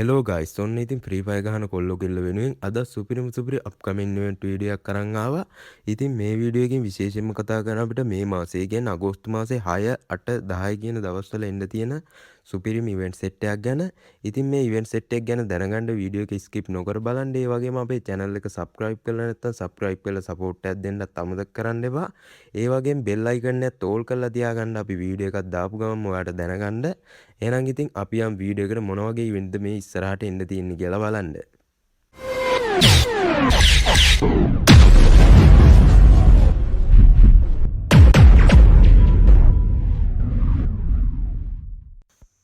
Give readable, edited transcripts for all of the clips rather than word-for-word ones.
Hello guys ඔන්න ඉතින් free fire ගහන කොල්ලෝ කෙල්ල වෙනුවෙන් අද සුපිරි අප්කමින් ඉවෙන්ට් වීඩියෝ එකක් අරන් ආවා. ඉතින් මේ වීඩියෝ එකකින් විශේෂයෙන්ම කතා කරන අපිට මේ මාසේ කියන්නේ අගෝස්තු මාසේ 6, 8, 10 කියන දවස්වල එන්න තියෙන සුපිරිම ඉවෙන්ට් සෙට් එකක් ගැන. ඉතින් මේ ඉවෙන්ට් සෙට් එක ගැන දැනගන්න වීඩියෝ එක ස්කිප් නොකර බලන්න. ඒ වගේම අපේ channel එක subscribe කරලා නැත්නම් subscribe කරලා support එකක් දෙන්නත් අමතක කරන්න එපා. ඒ වගේම bell icon එකත් all කරලා තියාගන්න අපි වීඩියෝ එකක් දාපු ගමන් ඔයාලට දැනගන්න. එහෙනම් ඉතින් අපි යම් වීඩියෝ එකට මොන වගේ ඉවෙන්ට්ද මේ ඉස්සරහට එන්න තියෙන්නේ කියලා බලන්න.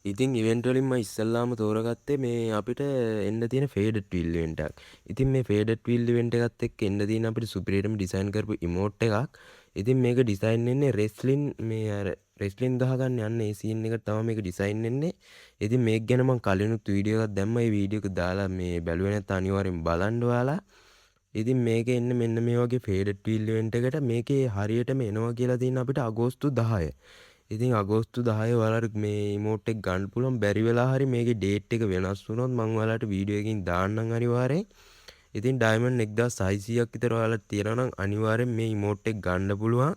ඉතින් ඉවෙන්ට් වලින් මම ඉස්සල්ලාම තෝරගත්තේ මේ අපිට එන්න තියෙන ෆේඩඩ් වීල් ඉවෙන්ට් එකක්. ඉතින් මේ ෆේඩඩ් වීල් ඉවෙන්ට් එකත් එක්ක එන්න තියෙන අපිට සුපිරියටම ඩිසයින් කරපු ඉමෝට් එකක්. ඉතින් මේක ඩිසයින් වෙන්නේ රෙස්ලින් මේ අර රෙස්ලින් ගහගන්න යන්නේ ඒ සීන් එකට තමයි මේක ඩිසයින් වෙන්නේ. ඉතින් මේක ගැන මම කලිනුත් වීඩියෝ එකක් දැම්මා. ඒ වීඩියෝ එක දාලා මේ බැලුවේ නැත්නම් අනිවාර්යෙන් බලන්න ඔයාලා. ඉතින් මේක එන්නේ මෙන්න මේ වගේ ෆේඩඩ් වීල් ඉවෙන්ට් එකට. මේකේ හරියටම එනවා කියලා තියෙන අපිට අගෝස්තු 10. ඉතින් අගෝස්තු 10 ඔයාලට මේ ඉමෝට් එක ගන්න පුළුවන්. බැරි වෙලා හරි මේකේ ඩේට් එක වෙනස් වුණොත් මම ඔයාලට වීඩියෝ එකකින් දාන්නම් අනිවාර්යෙන්. ඉතින් ඩයමන්ඩ් 1600ක් විතර ඔයාලට තියනවා නම් අනිවාර්යෙන් මේ ඉමෝට් එක ගන්න පුළුවන්.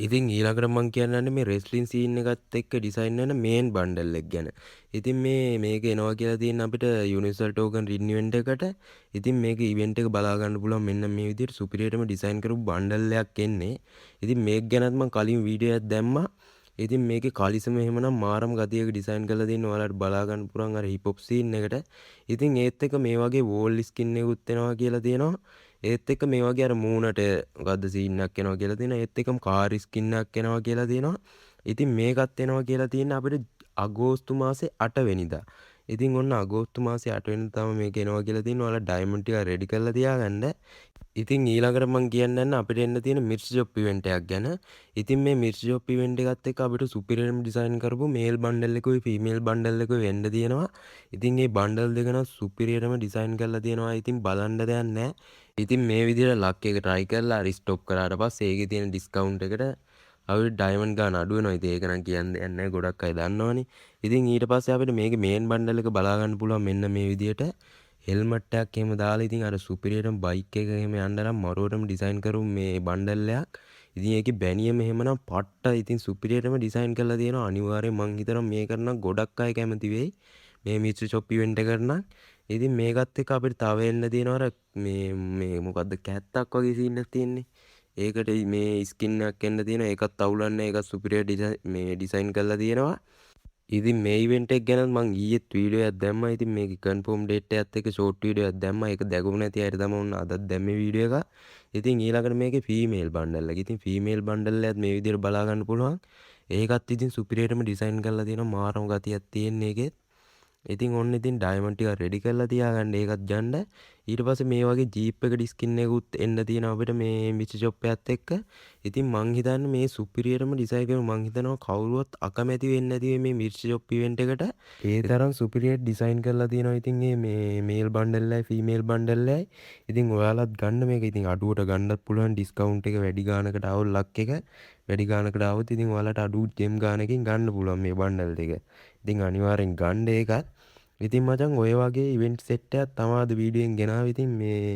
ඉතින් ඊළඟට මම කියන්නන්නේ මේ රෙස්ලින් සීන් එකත් එක්ක ඩිසයින් වෙන මේන් බන්ඩල් එක ගැන. ඉතින් මේක එනවා කියලා තියෙන අපිට යුනිවර්සල් ටෝකන් රිනිවෙන්ට් එකට. ඉතින් මේක ඉවෙන්ට් එක බලා ගන්න පුළුවන් මෙන්න මේ විදිහට සුපිරියටම ඩිසයින් කරපු බන්ඩල් එකක් එන්නේ. ඉතින් මේක ගැනත් මම කලින් වීඩියෝ එකක් දැම්මා. ඉතින් මේකේ කලිසම එහෙමනම් මාරම් ගතියක ඩිසයින් කරලා තියෙන ඔයාලට බලා ගන්න පුළුවන් අර හිප් හොප් සීන් එකට. ඉතින් ඒත් එක්ක මේ වගේ වෝල් ස්කින් එකකුත් එනවා කියලා තියෙනවා. ඒත් එක්ක මේ වගේ අර මූණට මොකද්ද සීන් එකක් එනවා කියලා තියෙනවා. ඒත් එක්කම කාර් ස්කින් එකක් එනවා කියලා තියෙනවා. ඉතින් මේකත් එනවා කියලා තියෙන අපිට අගෝස්තු මාසේ 8 වෙනිදා. ඉතින් ඔන්න අගෝස්තු මාසේ 8 වෙනිදා තමයි මේක එනවා කියලා තියෙනවා. ඔයාලා ඩයමන්ඩ් ටික රෙඩි කරලා තියාගන්න. ඉතින් ඊළඟට මම කියන්න අපිට එන්න තියෙන මිර්ච් ජොප් ඉවෙන්ට් එකක් ගැන. ඉතින් මේ මිර්ච් ජොප් ඉවෙන්ට් එකත් එක්ක අපිට සුපිරියම් ඩිසයින් කරපු මේල් බන්ඩල් එකකුයි ෆීමේල් බන්ඩල් එකකුයි වෙන්න තියෙනවා. ඉතින් මේ බන්ඩල් දෙක නම් සුපිරියටම ඩිසයින් කරලා තියෙනවා. ඉතින් බලන්න දෙයක් නැහැ. ඉතින් මේ විදිහට ලක් එක try කරලා හරි ස්ටොප් කරාට පස්සේ ඒකේ තියෙන ඩිස්කවුන්ට් එකට අපිට ඩයමන්ඩ් ගන්න අඩු වෙනවා. ඉතින් ඒක නම් කියන්න දෙයක් නැහැ. ගොඩක් අය දන්නවනේ. ඉතින් ඊට පස්සේ අපිට මේකේ මේන් බන්ඩල් එක බලා ගන්න පුළුවන් මෙන්න මේ විදිහට. හෙල්මට් එකක් එහෙම දාලා ඉතින් අර සුපිරියටම බයික් එක එහෙම යන්න නම් මරුවටම ඩිසයින් කරු මේ බන්ඩල් එකක්. ඉතින් ඒකේ බැනියම එහෙමනම් පට්ට ඉතින් සුපිරියටම ඩිසයින් කරලා තියෙනවා. අනිවාර්යෙන් මං හිතනවා මේකට නම් ගොඩක් අය කැමති වෙයි. මේ මිත්‍ර ෂොප් ඉවෙන්ට් එකට නම්. ඉතින් මේකත් එක්ක අපිට තව එන්න තියෙනවා අර මේ මොකද්ද කැත්තක් වගේ සීන් එකක් තියෙන්නේ. ඒකට මේ ස්කින් එකක් එන්න තියෙනවා. ඒකත් අවුලන්නේ. ඒකත් සුපිරියර් ඩිසයින් කරලා තියෙනවා. ඉතින් මේ ඉවෙන්ට් එක ගැන මම ඊයේත් වීඩියෝ එකක් දැම්මා. ඉතින් මේකේ කන්ෆර්ම් ඩේට් එකත් එක්ක ෂෝට් වීඩියෝ එකක් දැම්මා. ඒක දැකුම නැති අයට තමයි උන් අදත් දැම්මේ වීඩියෝ එක. ඉතින් ඊළඟට මේකේ ෆීමේල් බන්ඩල් එක. ඉතින් ෆීමේල් බන්ඩල් එකත් මේ විදිහට බලා ගන්න පුළුවන්. ඒකත් ඉතින් සුපිරියටම ඩිසයින් කරලා තියෙනවා. මාරම ගතියක් තියෙන එකෙත්. ඉතින් ඔන්න ඉතින් ඩයමන්ඩ් ටික රෙඩි කරලා තියාගන්න ඒකත් ගන්න. ඊට පස්සේ මේ වගේ ජීප් එකට ස්කින් එකකුත් එන්න තියෙනවා අපිට මේ මිච් ෂොප් එකත් එක්ක. ඉතින් මං හිතන්නේ මේ සුපිරියටම ඩිසයින් කරන මං හිතනවා කවුරුවත් අකමැති වෙන්නේ නැති මේ මිච් ෂොප් ඉවෙන්ට් එකට. ඒ තරම් සුපිරියර් ඩිසයින් කරලා තියෙනවා. ඉතින් මේ මේල් බන්ඩල් එකයි ෆීමේල් බන්ඩල් එකයි. ඉතින් ඔයාලත් ගන්න මේක. ඉතින් අඩුවට ගන්නත් පුළුවන් ඩිස්කවුන්ට් එක වැඩි ගානකට આવොත් ලක් එක වැඩි ගානකට આવොත් ඉතින් ඔයාලට අඩු ජෙම් ගානකින් ගන්න පුළුවන් මේ බන්ඩල් දෙක. ඉතින් අනිවාර්යෙන් ගන්න ඒකත්. ඉතින් මචං ඔය වගේ ඉවෙන්ට් සෙට් එකක් තමයි අද වීඩියෝෙන් ගෙනාවේ. ඉතින් මේ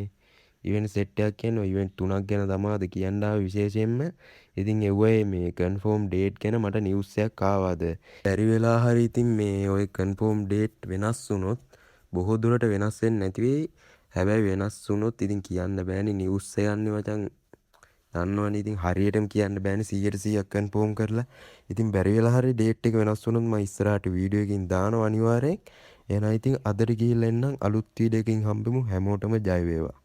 ඉවෙන්ට් සෙට් එකක් කියන්නේ ඉවෙන්ට් 3ක් ගැන තමයි අද කියන්න ආවේ විශේෂයෙන්ම. ඉතින් එව්වයි මේ කන්ෆර්ම් ඩේට් ගැන මට නිවුස් එකක් ආවාද. බැරි වෙලා හරි ඉතින් මේ ඔය කන්ෆර්ම් ඩේට් වෙනස් වුණොත් බොහෝ දුරට වෙනස් වෙන්නේ නැති වෙයි. හැබැයි වෙනස් වුණොත් ඉතින් කියන්න බෑනේ නිවුස් එකන්නේ මචං. දන්නවනේ ඉතින් හරියටම කියන්න බෑනේ 100% කන්ෆර්ම් කරලා. ඉතින් බැරි වෙලා හරි ඩේට් එක වෙනස් වුණොත් මම ඉස්සරහට වීඩියෝ එකකින් දානවා අනිවාර්යෙන්. එහෙනම් ඉතින් අදට ගිහිල්ලා එන්නම් අලුත් වීඩියෝ එකකින් හම්බෙමු. හැමෝටම ජය වේවා.